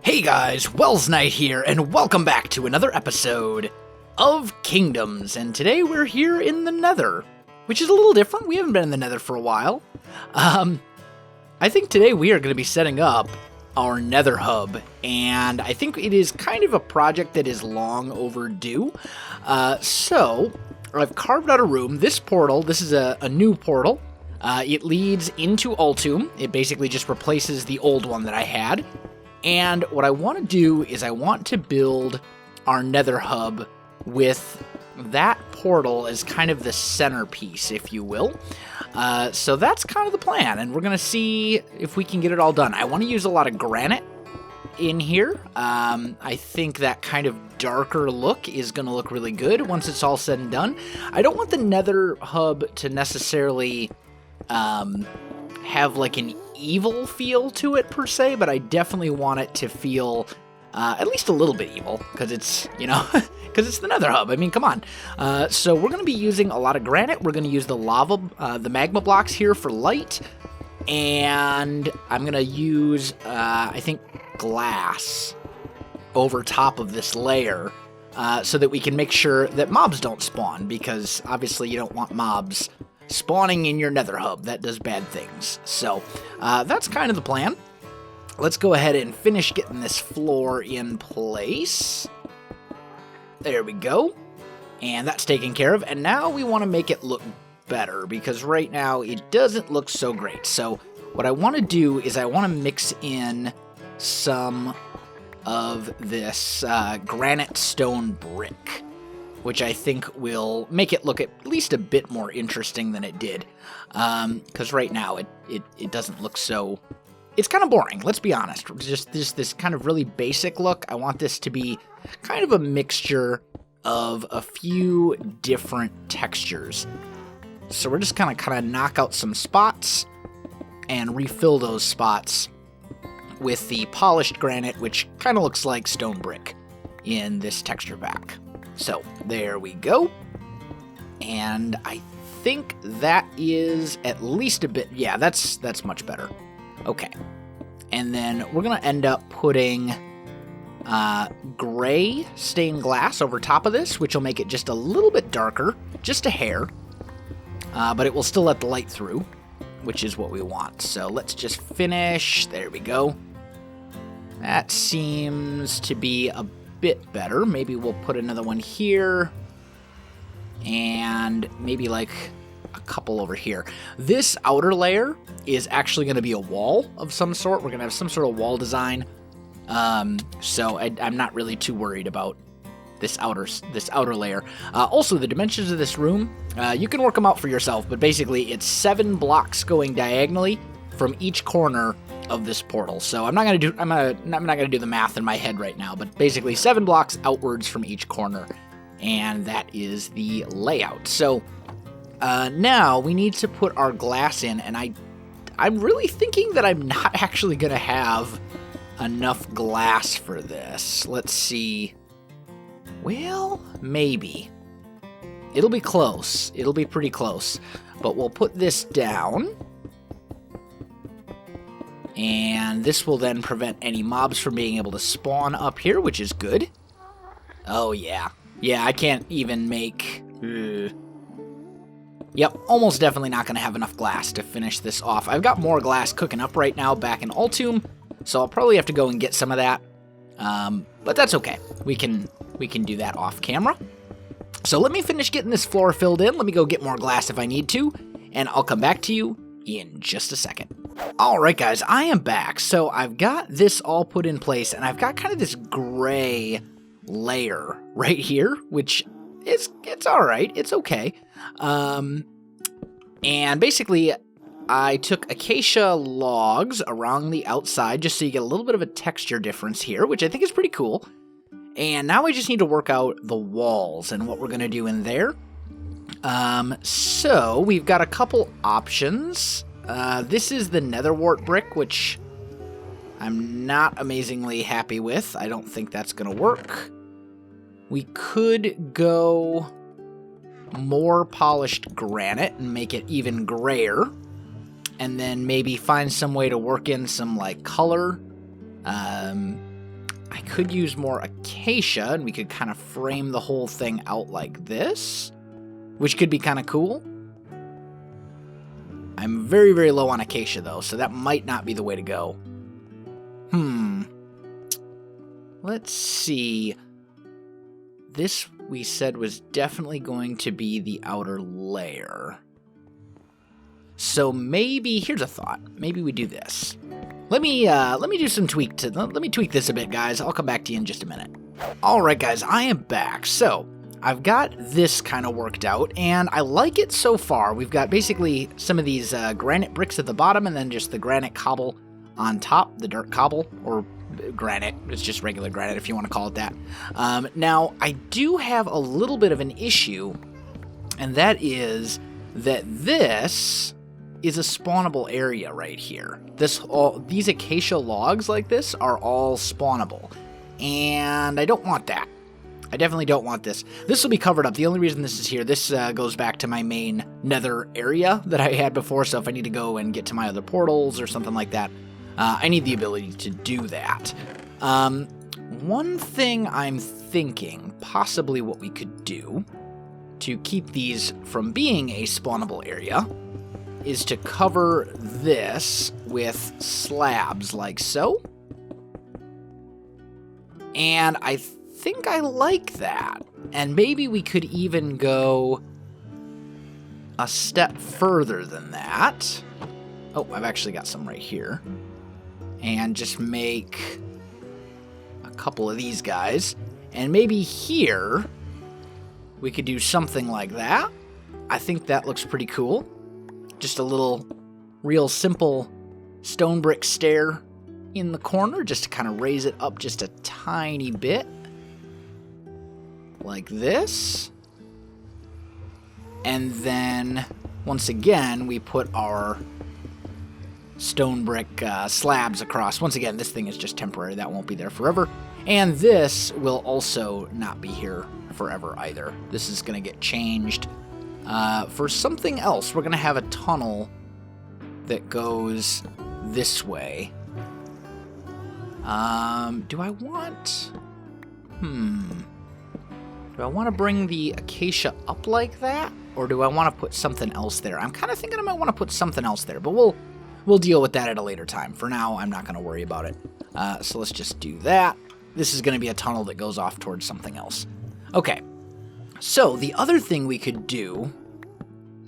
Hey guys, Welsknight here, and welcome back to another episode of Kingdoms, and today we're here in the Nether, which is a little different. We haven't been in the Nether for a while. I think today we are going to be setting up our Nether hub, and I think it is kind of a project that is long overdue. So, I've carved out a room. This portal, this is a new portal. It leads into Altum. It basically just replaces the old one that I had. And what I want to do is I want to build our Nether hub with that portal as kind of the centerpiece, if you will. So that's kind of the plan, and we're going to see if we can get it all done. I want to use a lot of granite in here. I think that kind of darker look is going to look really good once it's all said and done. I don't want the Nether hub to necessarily have like an evil feel to it per se, but I definitely want it to feel at least a little bit evil, because it's, you know, because it's the Nether hub. I mean, come on. So we're going to be using a lot of granite. We're going to use the lava, the magma blocks here for light, and I'm going to use, I think, glass over top of this layer so that we can make sure that mobs don't spawn, because obviously you don't want mobs spawning in your Nether hub. That does bad things. So that's kind of the plan. Let's go ahead and finish getting this floor in place. There we go. And that's taken care of. And now we want to make it look better, because right now it doesn't look so great. So what I want to do is I want to mix in some of this granite stone brick, which I think will make it look at least a bit more interesting than it did. Because right now it doesn't look so... It's kind of boring, let's be honest. Just this kind of really basic look. I want this to be kind of a mixture of a few different textures. So we're just kind of knock out some spots and refill those spots with the polished granite, which kind of looks like stone brick in this texture pack. So there we go. And I think that is at least a bit... Yeah, that's much better. Okay, and then we're going to end up putting gray stained glass over top of this, which will make it just a little bit darker, just a hair, but it will still let the light through, which is what we want. So let's just finish. There we go. That seems to be a bit better. Maybe we'll put another one here, and maybe like a couple over here. This outer layer is actually going to be a wall of some sort. We're going to have some sort of wall design. So I'm not really too worried about this outer layer. Also, the dimensions of this room, you can work them out for yourself, but basically it's 7 blocks going diagonally from each corner of this portal. So I'm not going to do the math in my head right now, but basically 7 blocks outwards from each corner, and that is the layout. So now we need to put our glass in, and I'm really thinking that I'm not actually going to have enough glass for this. Let's see. Well, maybe. It'll be close. It'll be pretty close. But we'll put this down. And this will then prevent any mobs from being able to spawn up here, which is good. Oh, yeah. Yeah, I can't even make... Yep, almost definitely not going to have enough glass to finish this off. I've got more glass cooking up right now back in Altum, so I'll probably have to go and get some of that. But that's okay. We can do that off camera. So let me finish getting this floor filled in. Let me go get more glass if I need to, and I'll come back to you in just a second. Alright guys, I am back. So I've got this all put in place, and I've got kind of this gray layer right here, which it's alright, it's okay. And basically, I took acacia logs around the outside just so you get a little bit of a texture difference here, which I think is pretty cool. And now I just need to work out the walls and what we're going to do in there. So we've got a couple options. This is the Nether Wart brick, which I'm not amazingly happy with. I don't think that's going to work. We could go more polished granite and make it even grayer. and then maybe find some way to work in some, like, color. I could use more acacia, and we could kind of frame the whole thing out like this, which could be kind of cool. I'm very, very low on acacia, though, so that might not be the way to go. Let's see. This, we said, was definitely going to be the outer layer. So maybe, here's a thought. Maybe we do this. Let me do some tweak to, let me tweak this a bit, guys. I'll come back to you in just a minute. All right, guys, I am back. So I've got this kind of worked out, and I like it so far. We've got basically some of these granite bricks at the bottom, and then just the granite cobble on top, the dirt cobble, or granite. It's just regular granite if you want to call it that. Now, I do have a little bit of an issue, and that is that this is a spawnable area right here. These acacia logs like this are all spawnable, and I don't want that. I definitely don't want this. This will be covered up. The only reason this is here, this goes back to my main nether area that I had before, so if I need to go and get to my other portals or something like that, I need the ability to do that. One thing I'm thinking, possibly what we could do to keep these from being a spawnable area, is to cover this with slabs like so. And I think I like that. And maybe we could even go a step further than that. Oh, I've actually got some right here. And just make a couple of these guys. And maybe here we could do something like that. I think that looks pretty cool. Just a little real simple stone brick stair in the corner, just to kind of raise it up just a tiny bit. Like this. And then, once again, we put our stone brick slabs across. Once again, this thing is just temporary. That won't be there forever. And this will also not be here forever either. This is going to get changed for something else. We're going to have a tunnel that goes this way. Do I want... Do I want to bring the acacia up like that? Or do I want to put something else there? I'm kind of thinking I might want to put something else there, but we'll deal with that at a later time. For now, I'm not going to worry about it. So let's just do that. This is going to be a tunnel that goes off towards something else. Okay. So the other thing we could do,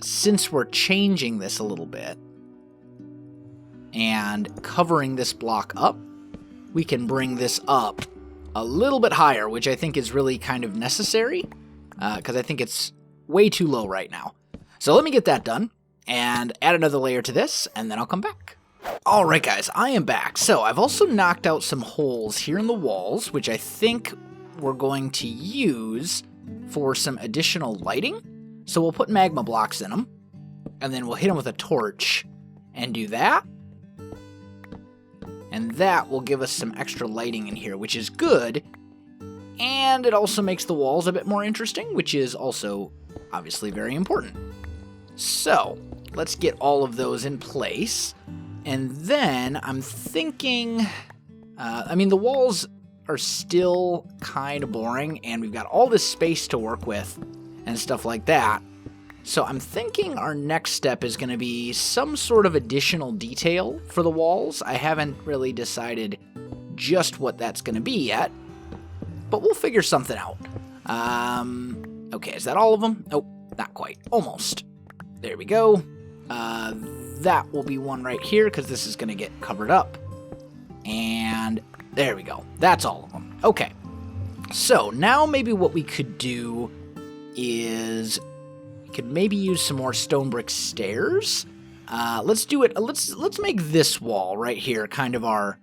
since we're changing this a little bit and covering this block up, we can bring this up a little bit higher, which I think is really kind of necessary, because I think it's way too low right now. So let me get that done and add another layer to this, and then I'll come back. Alright guys, I am back. So I've also knocked out some holes here in the walls, which I think we're going to use for some additional lighting. So we'll put magma blocks in them, and then we'll hit them with a torch and do that. And that will give us some extra lighting in here, which is good. And it also makes the walls a bit more interesting, which is also obviously very important. So let's get all of those in place. And then I'm thinking, I mean, the walls are still kind of boring, and we've got all this space to work with and stuff like that. So I'm thinking our next step is going to be some sort of additional detail for the walls. I haven't really decided just what that's going to be yet, but we'll figure something out. Okay, is that all of them? Nope, not quite. Almost. There we go. That will be one right here, because this is going to get covered up. And there we go. That's all of them. Okay. So now maybe what we could do is we could maybe use some more stone brick stairs. Let's do it. Let's make this wall right here kind of our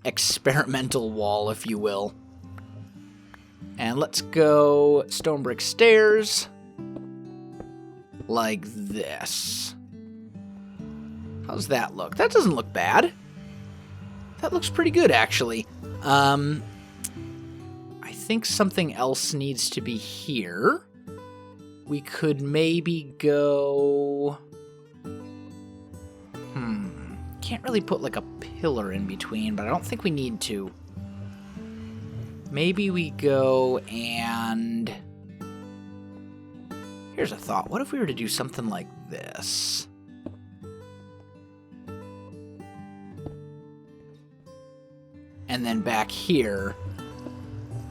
experimental wall, if you will. And let's go stone brick stairs like this. How's that look? That doesn't look bad. That looks pretty good, actually. I think something else needs to be here. We could maybe go... Can't really put like a pillar in between, but I don't think we need to. Maybe we go and... Here's a thought. What if we were to do something like this? And then back here,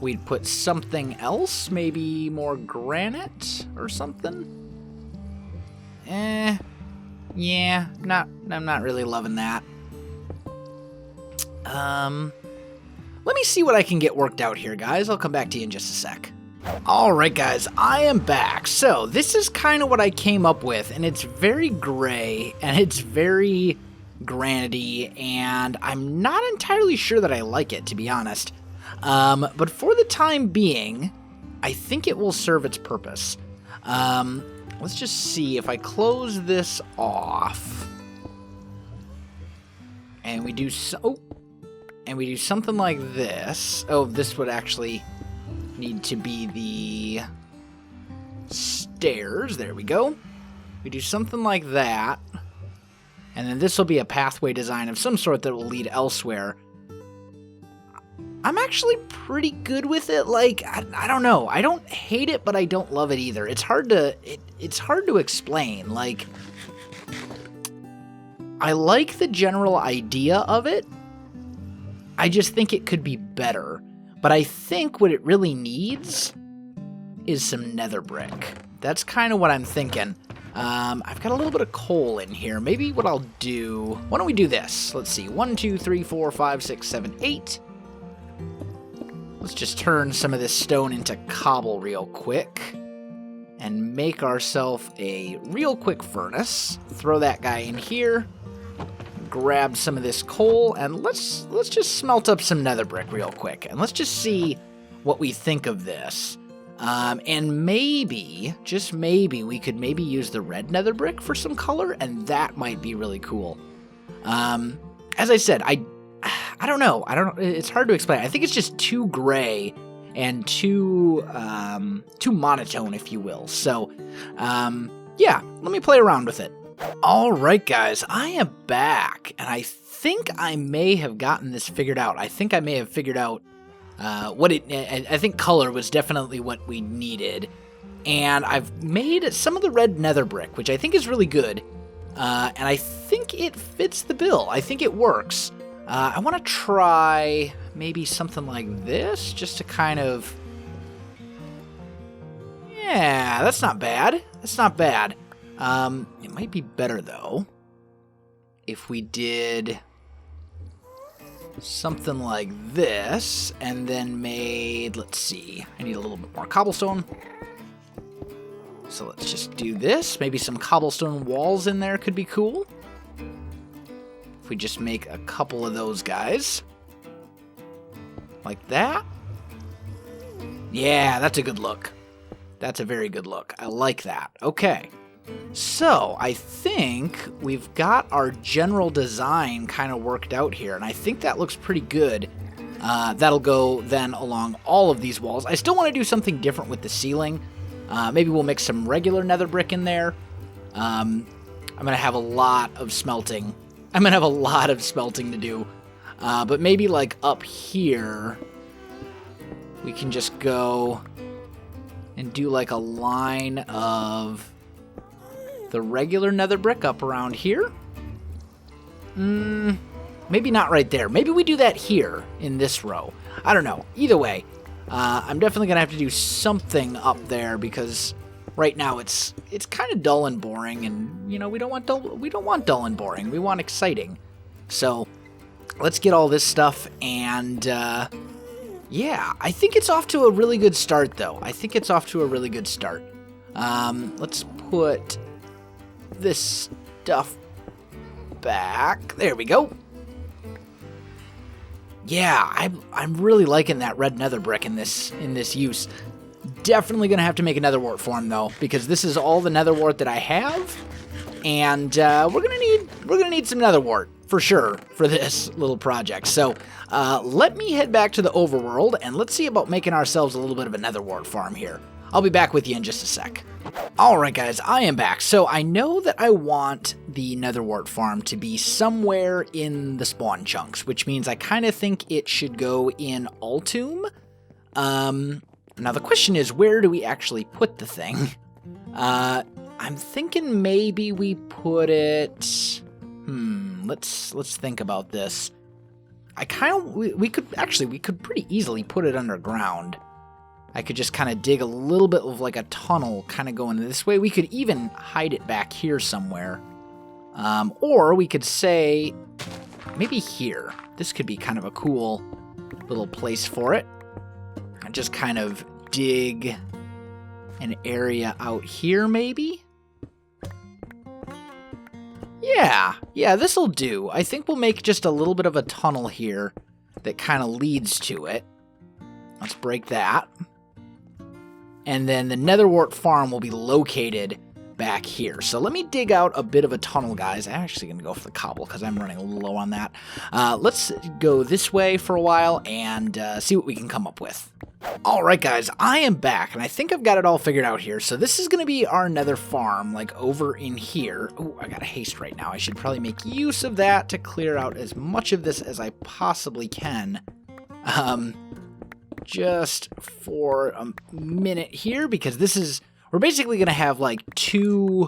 we'd put something else, maybe more granite or something? Yeah, I'm not really loving that. Let me see what I can get worked out here, guys. I'll come back to you in just a sec. Alright, guys, I am back. So, this is kind of what I came up with, and it's very gray, and it's very granity, and I'm not entirely sure that I like it, to be honest. But for the time being, I think it will serve its purpose. Let's just see if I close this off, and we do something like this. Oh, this would actually need to be the stairs. There we go. We do something like that, and then this will be a pathway design of some sort that will lead elsewhere. I'm actually pretty good with it. Like, I don't know. I don't hate it, but I don't love it either. It's hard to explain. Like, I like the general idea of it. I just think it could be better. But I think what it really needs is some nether brick. That's kind of what I'm thinking. I've got a little bit of coal in here. Maybe what I'll do... Why don't we do this? Let's see. 1, 2, 3, 4, 5, 6, 7, 8... Let's just turn some of this stone into cobble real quick and make ourselves a real quick furnace. Throw that guy in here, grab some of this coal, and let's just smelt up some nether brick real quick. And let's just see what we think of this. And maybe, just maybe, we could maybe use the red nether brick for some color, and that might be really cool. As I said, I don't know. It's hard to explain. I think it's just too gray and too monotone, if you will. So, yeah, let me play around with it. All right, guys, I am back, and I think I may have gotten this figured out. I think I may have figured out I think color was definitely what we needed, and I've made some of the red nether brick, which I think is really good, and I think it fits the bill. I think it works. I want to try maybe something like this, just to kind of... Yeah, that's not bad. That's not bad. It might be better, though, if we did something like this, and then made... Let's see. I need a little bit more cobblestone. So let's just do this. Maybe some cobblestone walls in there could be cool. If we just make a couple of those guys. Like that. Yeah, that's a good look. That's a very good look. I like that. Okay. So, I think we've got our general design kind of worked out here, and I think that looks pretty good. That'll go then along all of these walls. I still want to do something different with the ceiling. Maybe we'll mix some regular nether brick in there. I'm going to have a lot of smelting. I'm going to have a lot of smelting to do. But maybe like up here, we can just go and do like a line of the regular nether brick up around here. Maybe not right there. Maybe we do that here in this row. I don't know. Either way, I'm definitely going to have to do something up there because right now it's kind of dull and boring, and you know, we don't want dull and boring. We want exciting. So let's get all this stuff, and yeah, I think it's off to a really good start, though. I think it's off to a really good start. Let's put this stuff back. There we go. Yeah, I'm really liking that red nether brick in this use. Definitely gonna have to make another wart farm though, because this is all the nether wart that I have, and we're gonna need some nether wart for sure for this little project. So let me head back to the overworld and let's see about making ourselves a little bit of a nether wart farm here. I'll be back with you in just a sec. Alright guys, I am back. So I know that I want the Nether Wart farm to be somewhere in the spawn chunks, which means I kind of think it should go in Altoom. Now the question is, where do we actually put the thing? I'm thinking maybe we put it... let's think about this. We could pretty easily put it underground. I could just kind of dig a little bit of like a tunnel kind of going this way. We could even hide it back here somewhere. Or we could say maybe here. This could be kind of a cool little place for it. And just kind of dig an area out here maybe. Yeah, this'll do. I think we'll make just a little bit of a tunnel here that kind of leads to it. Let's break that. And then the Nether Wart farm will be located back here. So let me dig out a bit of a tunnel, guys. I'm actually going to go for the cobble because I'm running a little low on that. Let's go this way for a while and see what we can come up with. Alright guys, I am back, and I think I've got it all figured out here. So this is going to be our nether farm, like over in here. Oh, I got a haste right now. I should probably make use of that to clear out as much of this as I possibly can. Just for a minute here, because we're basically going to have like 2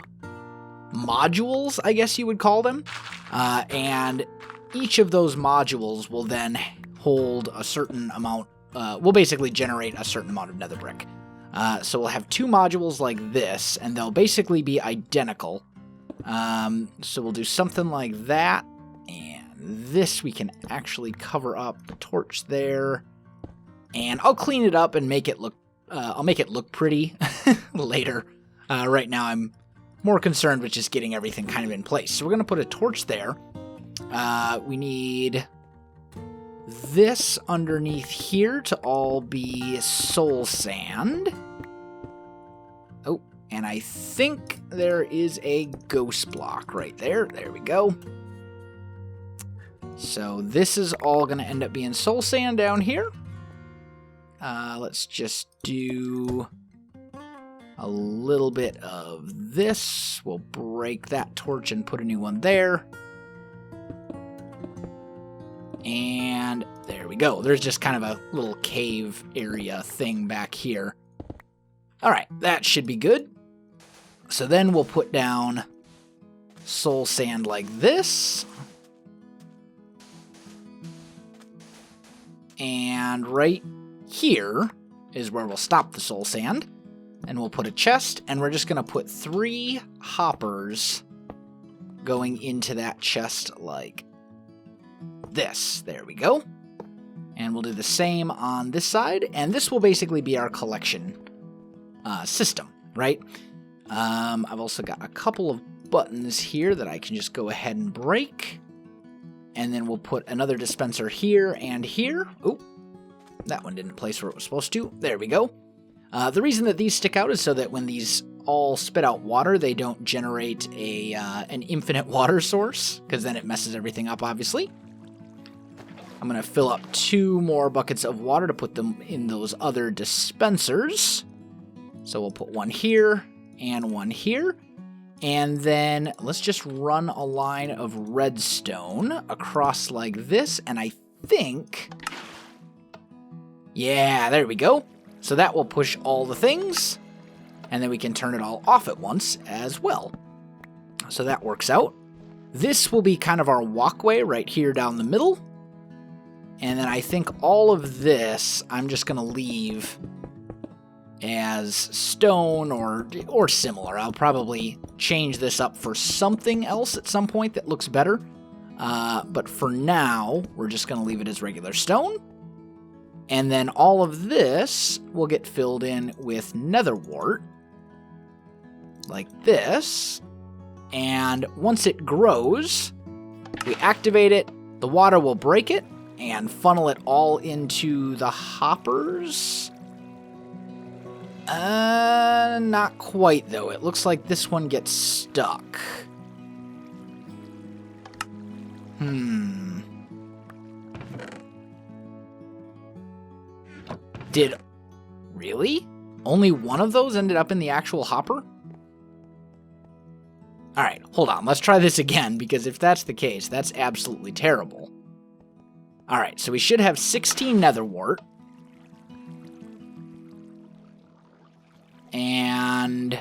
modules, I guess you would call them. And each of those modules will then hold a certain amount. We'll basically generate a certain amount of nether brick. So we'll have 2 modules like this, and they'll basically be identical. So we'll do something like that, and this we can actually cover up the torch there. And I'll clean it up and make it look, I'll make it look pretty later. Right now I'm more concerned with just getting everything kind of in place. So we're going to put a torch there. We need this underneath here to all be soul sand. Oh, and I think there is a ghost block right there. There we go. So this is all going to end up being soul sand down here. Let's just do a little bit of this. We'll break that torch and put a new one there. And there we go. There's just kind of a little cave area thing back here. All right, that should be good. So then we'll put down soul sand like this. And right here is where we'll stop the soul sand. And we'll put a chest, and we're just going to put 3 hoppers going into that chest like this. There we go. And we'll do the same on this side, and this will basically be our collection system, right? I've also got a couple of buttons here that I can just go ahead and break. And then we'll put another dispenser here and here. Oh, that one didn't place where it was supposed to. There we go. The reason that these stick out is so that when these all spit out water, they don't generate an infinite water source, because then it messes everything up, obviously. I'm going to fill up 2 more buckets of water to put them in those other dispensers. So we'll put one here and one here. And then let's just run a line of redstone across like this. And I think... yeah, there we go. So that will push all the things. And then we can turn it all off at once as well. So that works out. This will be kind of our walkway right here down the middle. And then I think all of this I'm just going to leave as stone or similar. I'll probably change this up for something else at some point that looks better. But for now, we're just going to leave it as regular stone. And then all of this will get filled in with nether wart, like this. And once it grows, we activate it, the water will break it, and funnel it all into the hoppers. Not quite, though. It looks like this one gets stuck. Really? Only one of those ended up in the actual hopper? Alright, hold on. Let's try this again, because if that's the case, that's absolutely terrible. Alright, so we should have 16 nether wart. And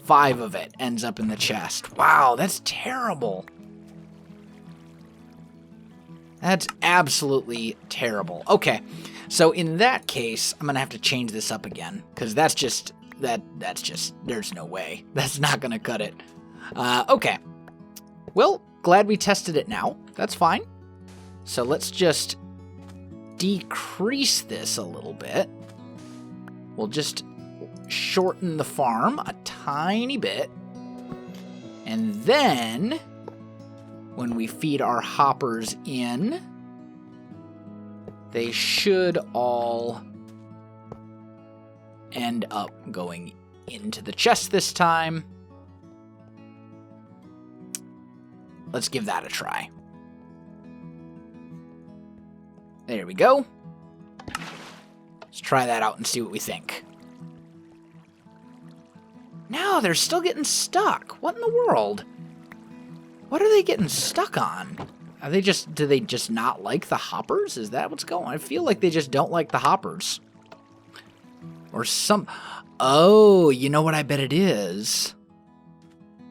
5 of it ends up in the chest. Wow, that's terrible. That's absolutely terrible. Okay, so in that case, I'm going to have to change this up again, because that's just, there's no way. That's not going to cut it. Okay. Well, glad we tested it now. That's fine. So let's just decrease this a little bit. We'll just shorten the farm a tiny bit. And then when we feed our hoppers in, they should all end up going into the chest this time. Let's give that a try. There we go. Let's try that out and see what we think. No, they're still getting stuck. What in the world? What are they getting stuck on? Are they just, do they just not like the hoppers? Is that what's going on? I feel like they just don't like the hoppers. Or some, oh, you know what I bet it is?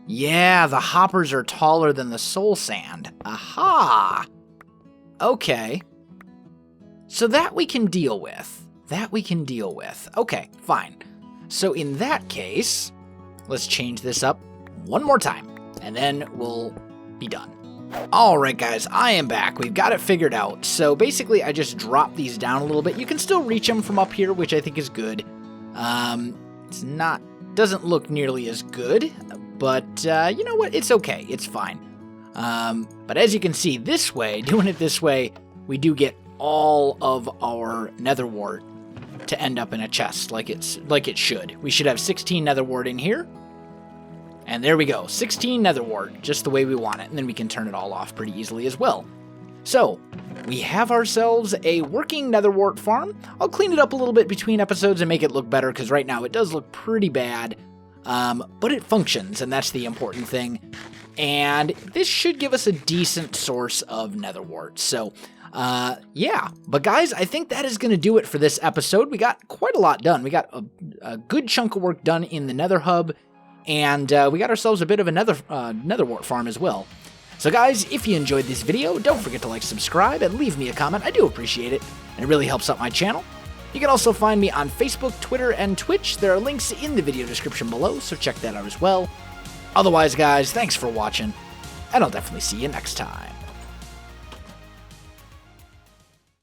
Yeah, the hoppers are taller than the soul sand. Aha! Okay. So that we can deal with. That we can deal with. Okay, fine. So in that case, let's change this up one more time, and then we'll be done. Alright guys, I am back. We've got it figured out. So basically, I just dropped these down a little bit. You can still reach them from up here, which I think is good. It's not, doesn't look nearly as good, but you know what? It's okay. It's fine. But as you can see, this way, doing it this way, we do get all of our nether wart to end up in a chest like it should. We should have 16 nether wart in here. And there we go, 16 nether wart, just the way we want it. And then we can turn it all off pretty easily as well. So, we have ourselves a working nether wart farm. I'll clean it up a little bit between episodes and make it look better, because right now it does look pretty bad. But it functions, and that's the important thing. And this should give us a decent source of nether wart. So, yeah. But guys, I think that is going to do it for this episode. We got quite a lot done. We got a good chunk of work done in the nether hub. And we got ourselves a bit of a nether wart farm as well. So guys, if you enjoyed this video, don't forget to like, subscribe, and leave me a comment. I do appreciate it, and it really helps out my channel. You can also find me on Facebook, Twitter, and Twitch. There are links in the video description below, so check that out as well. Otherwise, guys, thanks for watching, and I'll definitely see you next time.